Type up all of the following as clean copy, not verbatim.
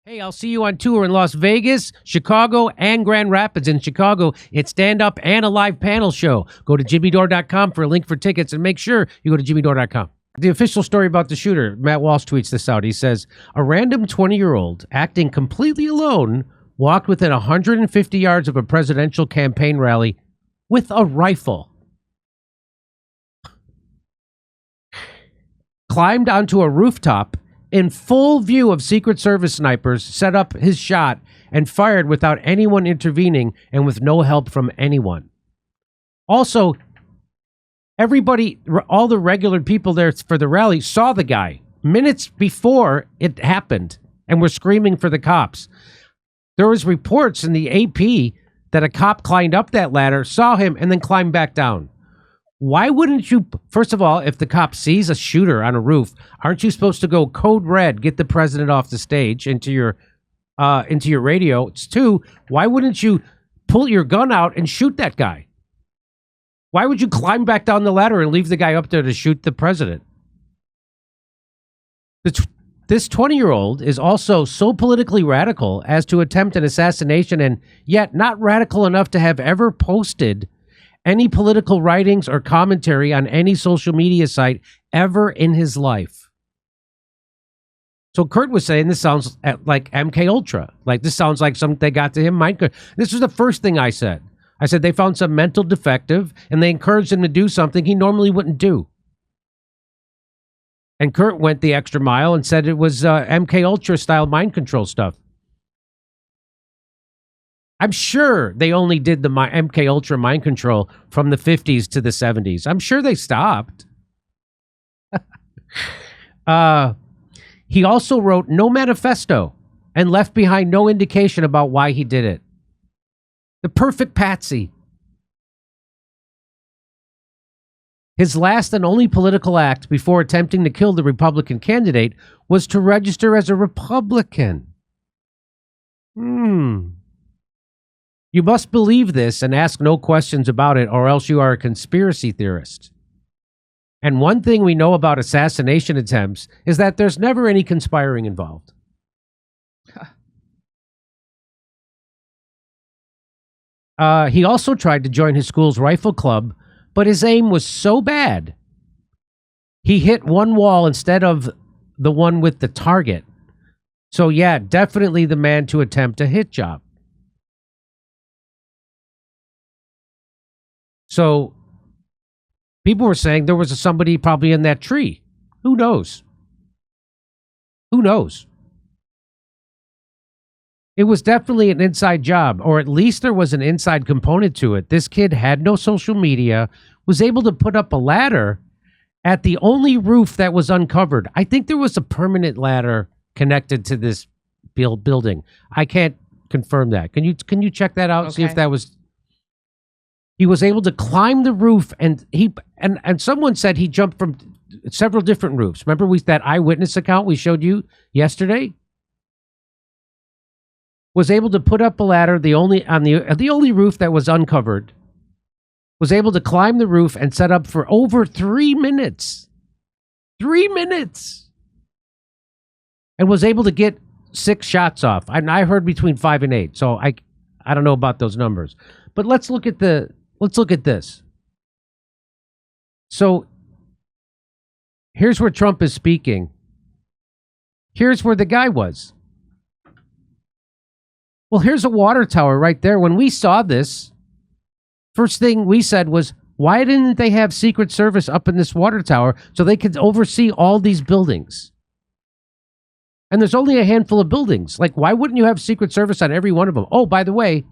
Hey, I'll see you on tour in Las Vegas, Chicago, and Grand Rapids. In Chicago, it's stand-up and a live panel show. Go to jimmydore.com for a link for tickets, and make sure you go to jimmydore.com. The official story about the shooter, Matt Walsh tweets this out. He says, a random 20-year-old acting completely alone walked within 150 yards of a presidential campaign rally with a rifle. Climbed onto a rooftop in full view of Secret Service snipers, set up his shot, and fired without anyone intervening and with no help from anyone. Also, everybody, all the regular people there for the rally saw the guy minutes before it happened and were screaming for the cops. There was reports in the AP that a cop climbed up that ladder, saw him, and then climbed back down. Why wouldn't you, first of all, if the cop sees a shooter on a roof, aren't you supposed to go code red, get the president off the stage into your radio? It's two, why wouldn't you pull your gun out and shoot that guy? Why would you climb back down the ladder and leave the guy up there to shoot the president? This 20-year-old is also so politically radical as to attempt an assassination, and yet not radical enough to have ever posted any political writings or commentary on any social media site ever in his life. So Kurt was saying this sounds like MK Ultra. Like this sounds like something they got to him. This was the first thing I said. I said they found some mental defective and they encouraged him to do something he normally wouldn't do. And Kurt went the extra mile and said it was MK Ultra style mind control stuff. I'm sure they only did the MK Ultra mind control from the 50s to the 70s. I'm sure they stopped. He also wrote no manifesto and left behind no indication about why he did it. The perfect patsy. His last and only political act before attempting to kill the Republican candidate was to register as a Republican. You must believe this and ask no questions about it, or else you are a conspiracy theorist. And one thing we know about assassination attempts is that there's never any conspiring involved. He also tried to join his school's rifle club, but his aim was so bad, he hit one wall instead of the one with the target. So yeah, definitely the man to attempt a hit job. So people were saying there was somebody probably in that tree. Who knows? Who knows? It was definitely an inside job, or at least there was an inside component to it. This kid had no social media, was able to put up a ladder at the only roof that was uncovered. I think there was a permanent ladder connected to this building. I can't confirm that. Can you check that out? Okay. See if that was... He was able to climb the roof, and someone said he jumped from several different roofs. Remember that eyewitness account we showed you yesterday? Was able to put up a ladder the only roof that was uncovered. Was able to climb the roof and set up for over 3 minutes. 3 minutes. And was able to get 6 shots off. I heard between 5 and 8, so I don't know about those numbers. But let's look at this. So here's where Trump is speaking. Here's where the guy was. Well, here's a water tower right there. When we saw this, first thing we said was, why didn't they have Secret Service up in this water tower so they could oversee all these buildings? And there's only a handful of buildings. Like, why wouldn't you have Secret Service on every one of them? Oh, by the way,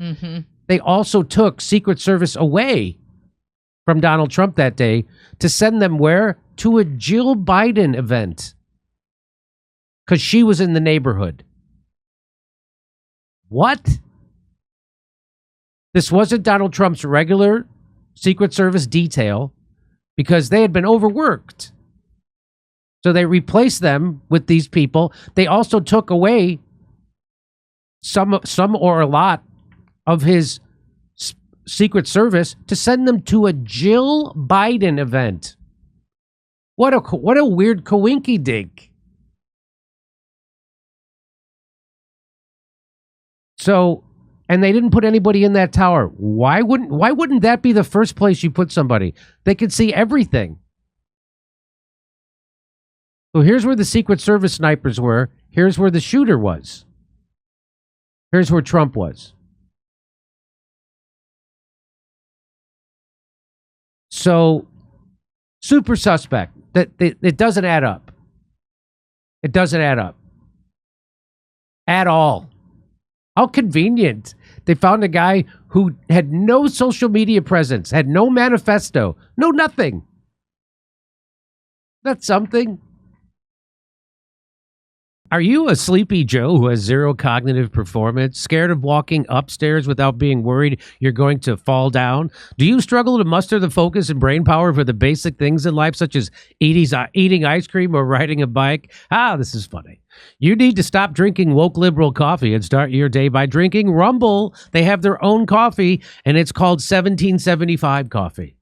they also took Secret Service away from Donald Trump that day to send them where? To a Jill Biden event. Because she was in the neighborhood. What? This wasn't Donald Trump's regular Secret Service detail because they had been overworked. So they replaced them with these people. They also took away some or a lot of his Secret Service to send them to a Jill Biden event. What a weird coinky dink. So, and they didn't put anybody in that tower. Why wouldn't that be the first place you put somebody? They could see everything. So here's where the Secret Service snipers were. Here's where the shooter was. Here's where Trump was. So, super suspect. That it doesn't add up. It doesn't add up. At all. How convenient. They found a guy who had no social media presence, had no manifesto, no nothing. That's something. Are you a sleepy Joe who has zero cognitive performance, scared of walking upstairs without being worried you're going to fall down? Do you struggle to muster the focus and brain power for the basic things in life, such as eating ice cream or riding a bike? This is funny. You need to stop drinking woke liberal coffee and start your day by drinking Rumble. They have their own coffee, and it's called 1775 coffee.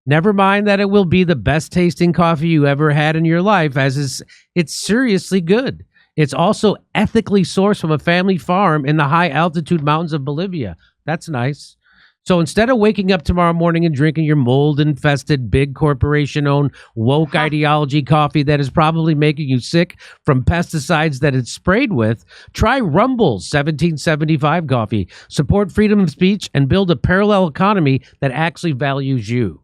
Never mind that it will be the best tasting coffee you ever had in your life, it's seriously good. It's also ethically sourced from a family farm in the high altitude mountains of Bolivia. That's nice. So instead of waking up tomorrow morning and drinking your mold infested, big corporation owned woke ideology coffee that is probably making you sick from pesticides that it's sprayed with, try Rumble's 1775 coffee. Support freedom of speech and build a parallel economy that actually values you.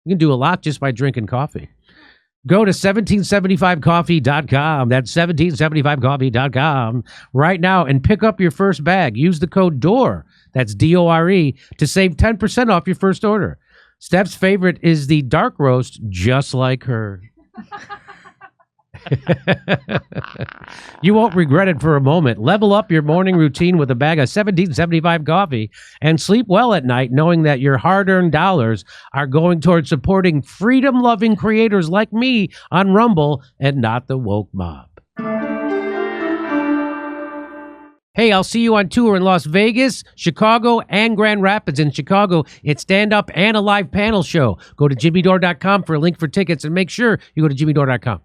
You can do a lot just by drinking coffee. Go to 1775coffee.com. That's 1775coffee.com right now and pick up your first bag. Use the code DORE, that's DORE, to save 10% off your first order. Steph's favorite is the dark roast, just like her. You won't regret it for a moment. Level up your morning routine with a bag of 1775 coffee and sleep well at night knowing that your hard-earned dollars are going towards supporting freedom-loving creators like me on Rumble and not the woke mob. Hey, I'll see you on tour in Las Vegas, Chicago, and Grand Rapids. In Chicago, it's stand-up and a live panel show. Go to jimmydore.com for a link for tickets and make sure you go to jimmydore.com.